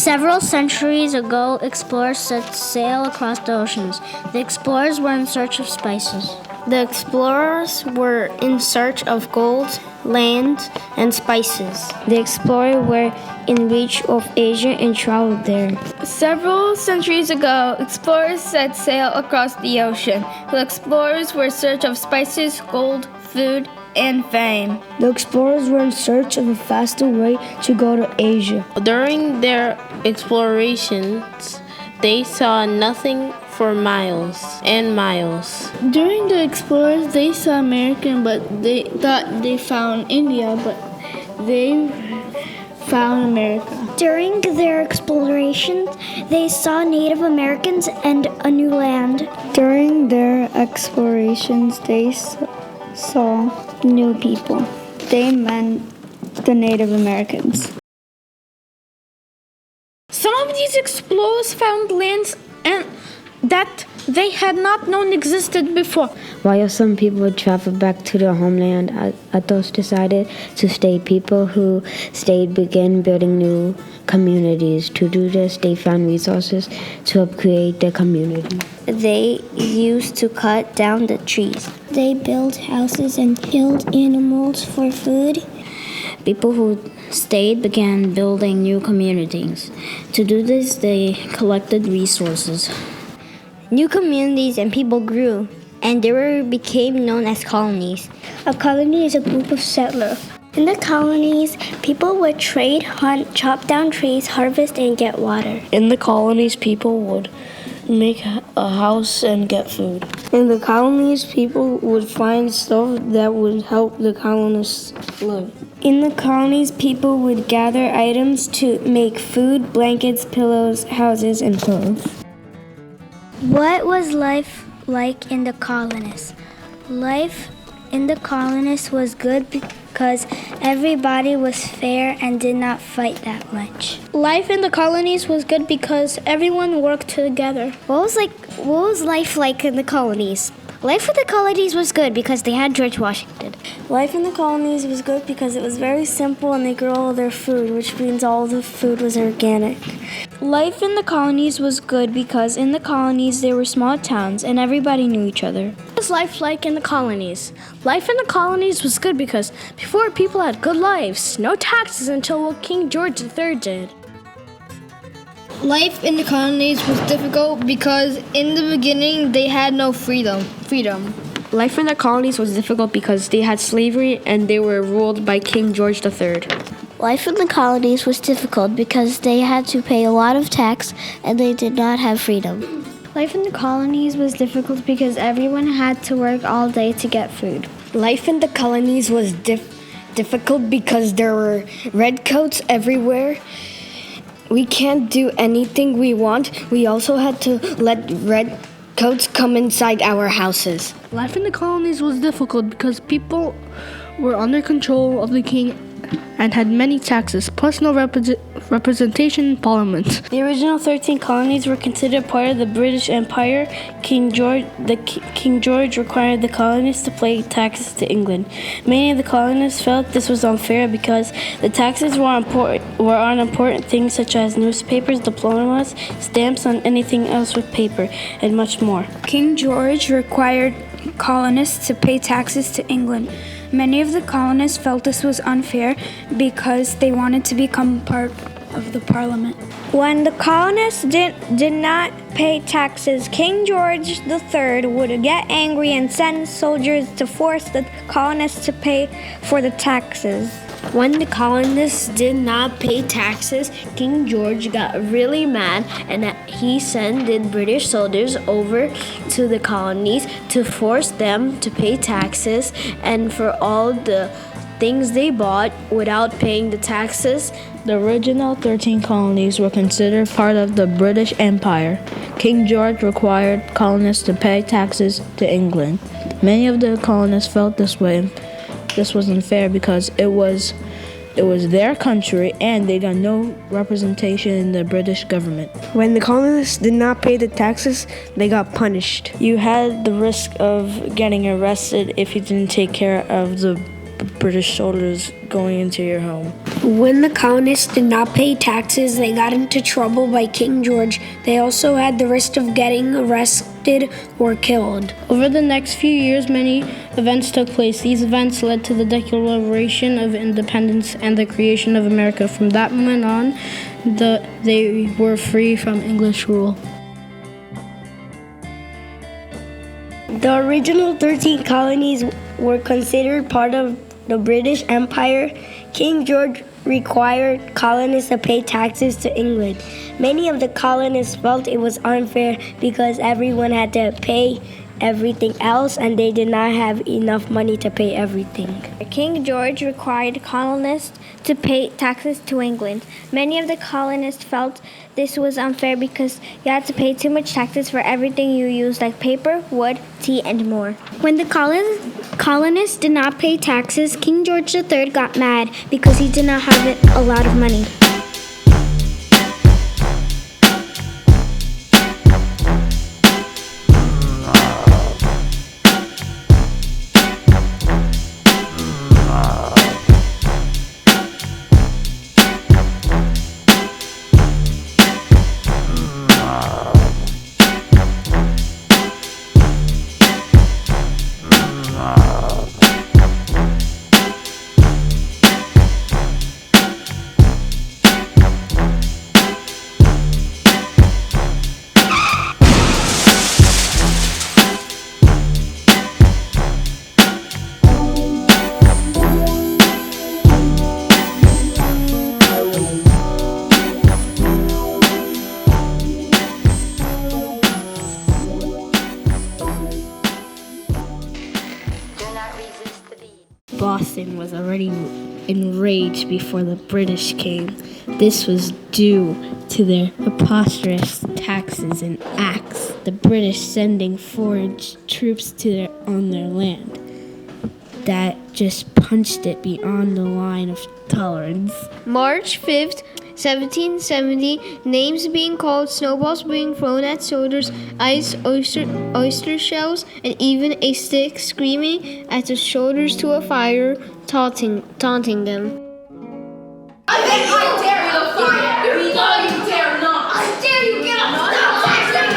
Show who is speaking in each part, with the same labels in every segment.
Speaker 1: Several centuries ago, explorers set sail across the oceans. The explorers were in search of spices.
Speaker 2: The explorers were in search of gold, land, and spices.
Speaker 3: The explorers were in reach of Asia and traveled there.
Speaker 4: Several centuries ago, explorers set sail across the ocean. The explorers were in search of spices, gold, food, and fame.
Speaker 3: The explorers were in search of a faster way to go to Asia.
Speaker 2: During their explorations, they saw nothing for miles and miles.
Speaker 4: During the explorers, they saw America, but they thought they found India, but they found America.
Speaker 1: During their explorations, they saw Native Americans and a new land.
Speaker 3: During their explorations, they saw new people. They meant the Native Americans.
Speaker 4: Some of these explorers found lands that they had not known existed before.
Speaker 3: While some people would travel back to their homeland, others decided to stay. People who stayed began building new communities. To do this, they found resources to help create their community.
Speaker 2: They used to cut down the trees.
Speaker 1: They built houses and killed animals for food.
Speaker 3: People who stayed began building new communities. To do this, they collected resources.
Speaker 2: New communities and people grew, and they became known as colonies.
Speaker 1: A colony is a group of settlers. In the colonies, people would trade, hunt, chop down trees, harvest, and get water.
Speaker 5: In the colonies, people would make a house and get food.
Speaker 3: In the colonies, people would find stuff that would help the colonists live.
Speaker 1: In the colonies, people would gather items to make food, blankets, pillows, houses, and clothes. What was life like in the colonies? Life in the colonies was good because everybody was fair and did not fight that much.
Speaker 4: Life in the colonies was good because everyone worked together.
Speaker 2: What was life like in the colonies? Life in the colonies was good because they had George Washington.
Speaker 1: Life in the colonies was good because it was very simple and they grew all their food, which means all the food was organic.
Speaker 4: Life in the colonies was good because in the colonies there were small towns and everybody knew each other.
Speaker 6: What was life like in the colonies? Life in the colonies was good because before people had good lives, no taxes until King George III did.
Speaker 4: Life in the colonies was difficult because in the beginning they had no freedom.
Speaker 6: Life in the colonies was difficult because they had slavery and they were ruled by King George III.
Speaker 1: Life in the colonies was difficult because they had to pay a lot of tax and they did not have freedom.
Speaker 3: Life in the colonies was difficult because everyone had to work all day to get food.
Speaker 5: Life in the colonies was difficult because there were redcoats everywhere. We can't do anything we want. We also had to let redcoats come inside our houses.
Speaker 6: Life in the colonies was difficult because people were under control of the king and had many taxes, plus no representation in parliament.
Speaker 5: The original 13 colonies were considered part of the British Empire. King George required the colonists to pay taxes to England. Many of the colonists felt this was unfair because the taxes were on important things such as newspapers, diplomas, stamps on anything else with paper, and much more.
Speaker 7: King George required colonists to pay taxes to England. Many of the colonists felt this was unfair because they wanted to become part of the parliament.
Speaker 1: When the colonists did not pay taxes, King George III would get angry and send soldiers to force the colonists to pay for the taxes.
Speaker 2: When the colonists did not pay taxes, King George got really mad and he sent the British soldiers over to the colonies to force them to pay taxes, and for all the things they bought without paying the taxes.
Speaker 8: The original 13 colonies were considered part of the British Empire. King George required colonists to pay taxes to England. Many of the colonists felt this way. This was unfair because it was their country and they got no representation in the British government.
Speaker 5: When the colonists did not pay the taxes, they got punished.
Speaker 8: You had the risk of getting arrested if you didn't take care of the British soldiers going into your home.
Speaker 1: When the colonists did not pay taxes, they got into trouble by King George. They also had the risk of getting arrested or killed.
Speaker 5: Over the next few years, many events took place. These events led to the Declaration of Independence and the creation of America. From that moment on, they were free from English rule.
Speaker 2: The original 13 colonies were considered part of the British Empire. King George required colonists to pay taxes to England. Many of the colonists felt it was unfair because everyone had to pay everything else and they did not have enough money to pay everything.
Speaker 1: King George required colonists to pay taxes to England. Many of the colonists felt this was unfair because you had to pay too much taxes for everything you used, like paper, wood, tea, and more. When the colonists did not pay taxes, King George III got mad because he did not have a lot of money.
Speaker 2: Boston was already enraged before the British came. This was due to their preposterous taxes and acts, the British sending foreign troops on their land. That just punched it beyond the line of tolerance.
Speaker 9: March 5th, 1770, names being called, snowballs being thrown at soldiers, ice, oyster shells, and even a stick screaming at the soldiers to a fire, taunting them.
Speaker 10: I dare you to fire! You dare not! I dare you, get up! Stop texting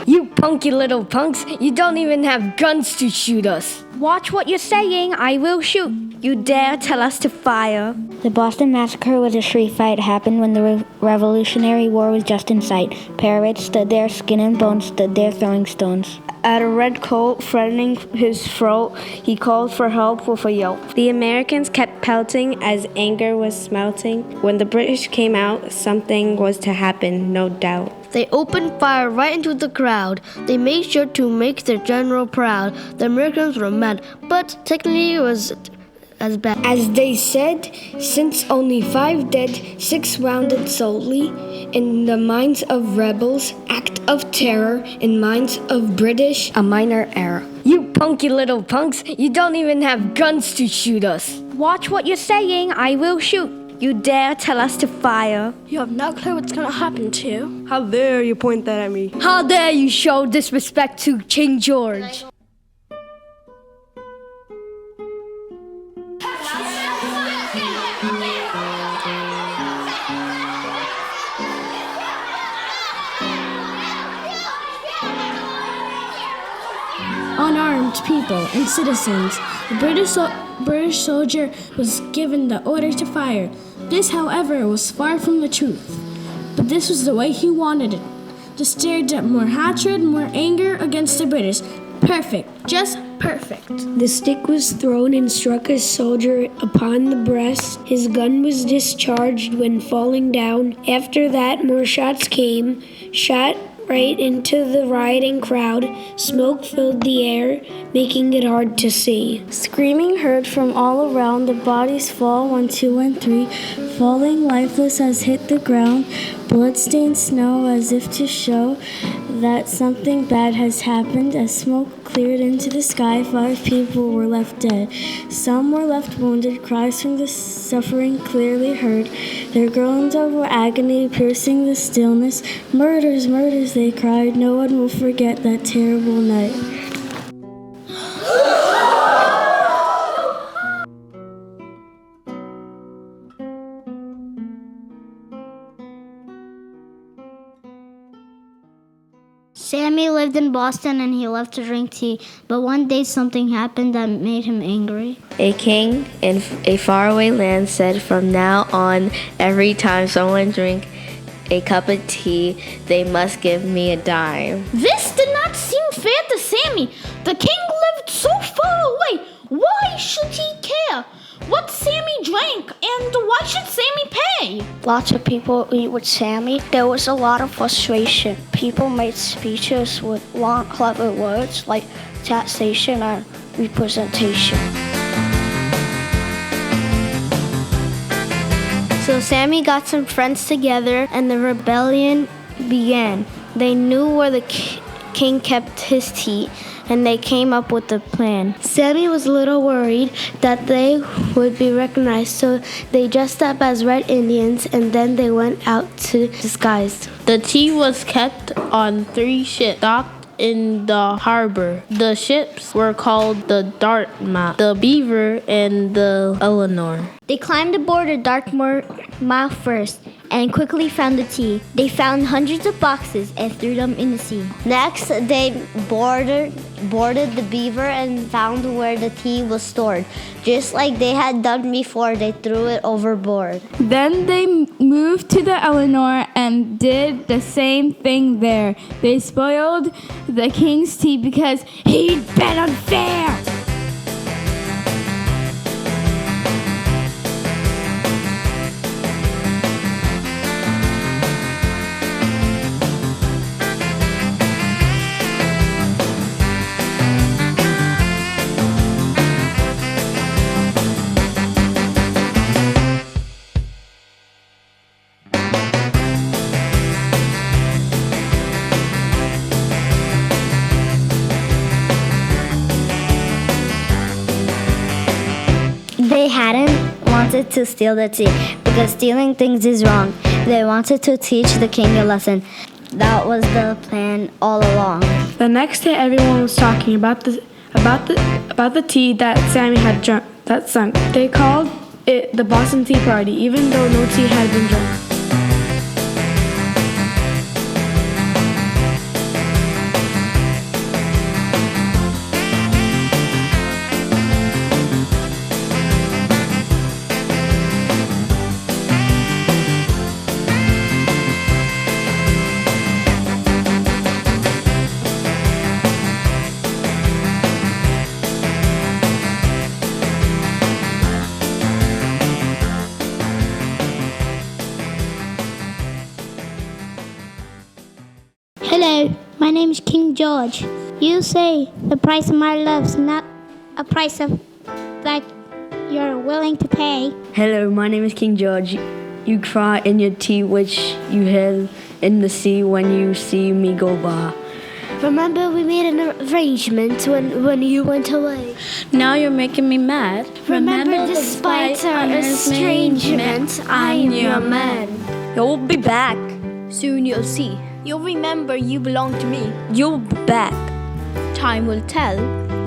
Speaker 10: me!
Speaker 2: You punky little punks, you don't even have guns to shoot us.
Speaker 1: Watch what you're saying, I will shoot.
Speaker 2: You dare tell us to fire?
Speaker 3: The Boston Massacre was a street fight happened when the Revolutionary War was just in sight. Parrots stood there, skin and bones stood there throwing stones.
Speaker 2: At a red coat threatening his throat, he called for help with a yelp. The Americans kept pelting as anger was smelting. When the British came out, something was to happen, no doubt.
Speaker 9: They opened fire right into the crowd. They made sure to make their general proud. The Americans were mad, but technically it was as bad.
Speaker 2: As they said, since only 5 dead, 6 wounded solely, in the minds of rebels, act of terror, in minds of British, a minor error. You punky little punks, you don't even have guns to shoot us.
Speaker 1: Watch what you're saying, I will shoot.
Speaker 2: You dare tell us to fire?
Speaker 5: You have no clue what's gonna happen to you.
Speaker 11: How dare you point that at me?
Speaker 2: How dare you show disrespect to King George?
Speaker 5: Unarmed people and citizens, the British soldier was given the order to fire. This, however, was far from the truth. But this was the way he wanted it. To stir up more hatred, more anger against the British. Perfect, just perfect.
Speaker 1: The stick was thrown and struck a soldier upon the breast. His gun was discharged when falling down. After that, more shots came, shot right into the rioting crowd. Smoke filled the air, making it hard to see.
Speaker 5: Screaming heard from all around, the bodies fall 1, 2, and 3, falling lifeless as hit the ground, blood-stained snow as if to show
Speaker 1: that something bad has happened. As smoke cleared into the sky, 5 people were left dead. Some were left wounded. Cries from the suffering clearly heard. Their groans of agony piercing the stillness. Murders, murders, they cried. No one will forget that terrible night.
Speaker 11: Sammy lived in Boston and he loved to drink tea, but one day something happened that made him angry.
Speaker 2: A king in a faraway land said, "From now on, every time someone drinks a cup of tea, they must give me a dime."
Speaker 12: This did not seem fair to Sammy. The king lived so far away. Why should he care what Sammy drank, and why should Sammy pay?
Speaker 13: Lots of people eat with Sammy. There was a lot of frustration. People made speeches with long, clever words like taxation and representation.
Speaker 2: So Sammy got some friends together and the rebellion began. They knew where the king kept his tea, and they came up with a plan. Sammy was a little worried that they would be recognized, so they dressed up as Red Indians and then they went out to disguise.
Speaker 8: The tea was kept on 3 ships docked in the harbor. The ships were called the Dartmouth, the Beaver, and the Eleanor.
Speaker 11: They climbed aboard the Dartmouth first and quickly found the tea. They found hundreds of boxes and threw them in the sea.
Speaker 2: Next, they boarded the Beaver and found where the tea was stored. Just like they had done before, they threw it overboard.
Speaker 4: Then they moved to the Eleanor and did the same thing there. They spoiled the king's tea because he'd been unfair.
Speaker 11: They hadn't wanted to steal the tea because stealing things is wrong. They wanted to teach the king a lesson. That was the plan all along.
Speaker 7: The next day, everyone was talking about the tea that Sammy had drunk, that sunk. They called it the Boston Tea Party, even though no tea had been drunk.
Speaker 11: Hello, my name is King George. You say the price of my love's not a price of that you're willing to pay.
Speaker 14: Hello, my name is King George. You cry in your tea which you held in the sea when you see me go by.
Speaker 2: Remember, we made an arrangement when you went away.
Speaker 5: Now you're making me mad.
Speaker 2: Remember, despite our estrangement, I'm your man.
Speaker 14: You'll be back.
Speaker 12: Soon you'll see. You'll remember you belong to me.
Speaker 14: You'll be back.
Speaker 12: Time will tell.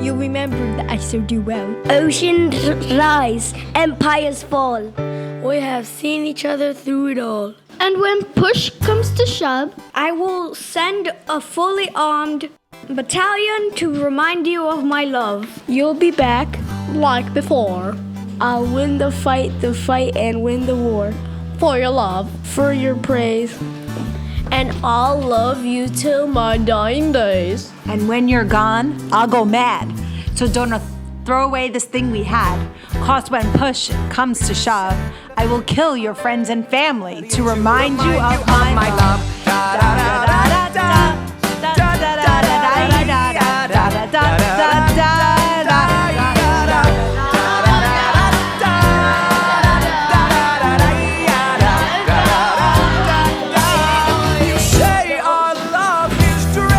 Speaker 12: You'll remember that I served you well.
Speaker 14: Oceans rise, empires fall. We have seen each other through it all.
Speaker 12: And when push comes to shove,
Speaker 14: I will send a fully armed battalion to remind you of my love.
Speaker 5: You'll be back like before.
Speaker 14: I'll win the fight, and win the war.
Speaker 5: For your love, for your praise.
Speaker 2: And I'll love you till my dying days.
Speaker 15: And when you're gone, I'll go mad. So don't throw away this thing we had. 'Cause when push comes to shove, I will kill your friends and family to remind you of my love.
Speaker 10: You say our love is true.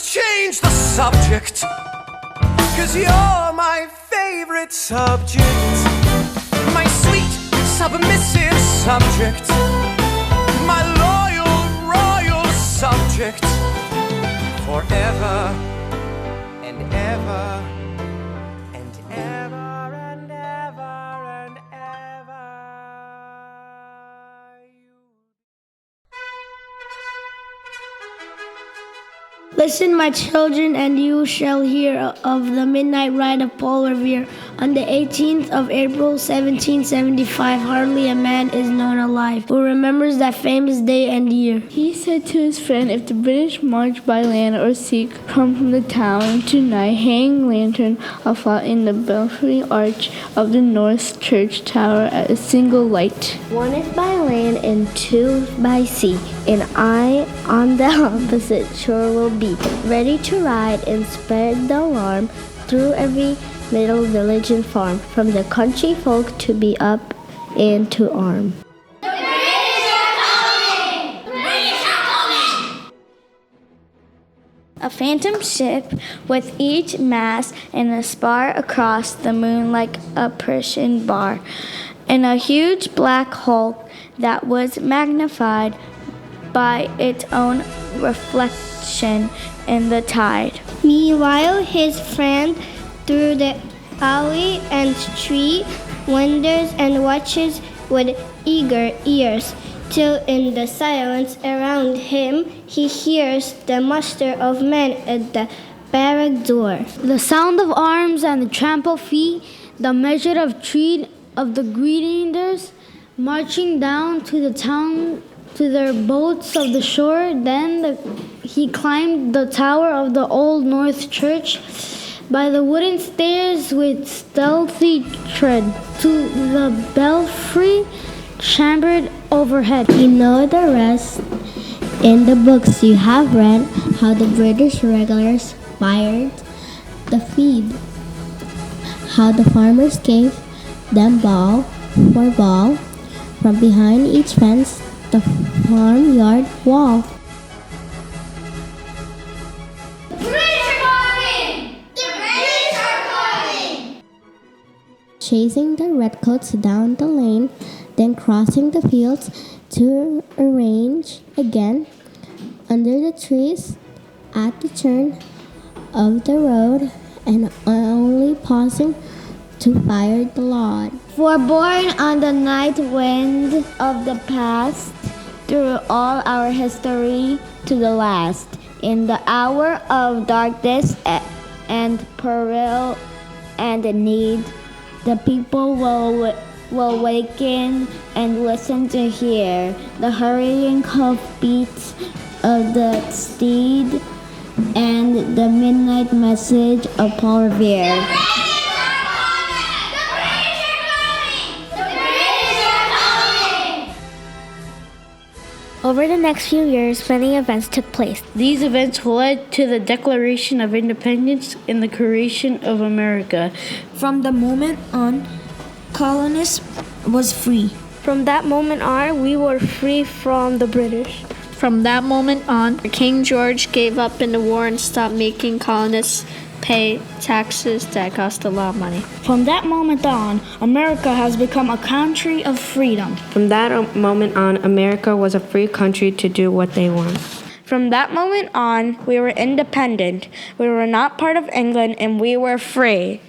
Speaker 16: Let's change the subject, 'cause you're my favorite subject. My sweet, submissive subject. My loyal, royal subject. Forever and ever and ever and ever and ever.
Speaker 17: Listen, my children, and you shall hear of the midnight ride of Paul Revere. On the 18th of April, 1775, hardly a man is known alive who remembers that famous day and year.
Speaker 5: He said to his friend, if the British march by land or sea, come from the town tonight, hang lantern afloat in the belfry arch of the North Church Tower at a single light.
Speaker 11: One is by land and two by sea, and I on the opposite shore will be, ready to ride and spread the alarm through every little village and farm, from the country folk to be up and to arm.
Speaker 10: The British are coming! The British are coming!
Speaker 1: A phantom ship with each mast and a spar across the moon like a Persian bar, and a huge black hulk that was magnified by its own reflection in the tide.
Speaker 17: Meanwhile, his friend through the alley and street wonders and watches with eager ears, till in the silence around him he hears the muster of men at the barrack door.
Speaker 3: The sound of arms and the tramp of feet, the measure of tread of the greeters marching down to the town to their boats of the shore. Then he climbed the tower of the old North Church by the wooden stairs with stealthy tread to the belfry chambered overhead.
Speaker 11: You know the rest in the books you have read, how the British regulars fired the feed, how the farmers gave them ball for ball from behind each fence, the farmyard wall.
Speaker 10: The British are coming! The British are coming!
Speaker 11: Chasing the redcoats down the lane, then crossing the fields to arrange again under the trees at the turn of the road, and only pausing to fire the lot.
Speaker 1: For born on the night wind of the past, through all our history to the last, in the hour of darkness and peril and need, the people will waken and listen to hear the hurrying hoofbeats of the steed and the midnight message of Paul Revere. Over the next few years, many events took place.
Speaker 5: These events led to the Declaration of Independence and the creation of America.
Speaker 17: From the moment on, colonists was free.
Speaker 1: From that moment on, we were free from the British.
Speaker 9: From that moment on, King George gave up in the war and stopped making colonists pay taxes that cost a lot of money.
Speaker 17: From that moment on, America has become a country of freedom.
Speaker 14: From that moment on, America was a free country to do what they want.
Speaker 1: From that moment on, we were independent. We were not part of England, and we were free.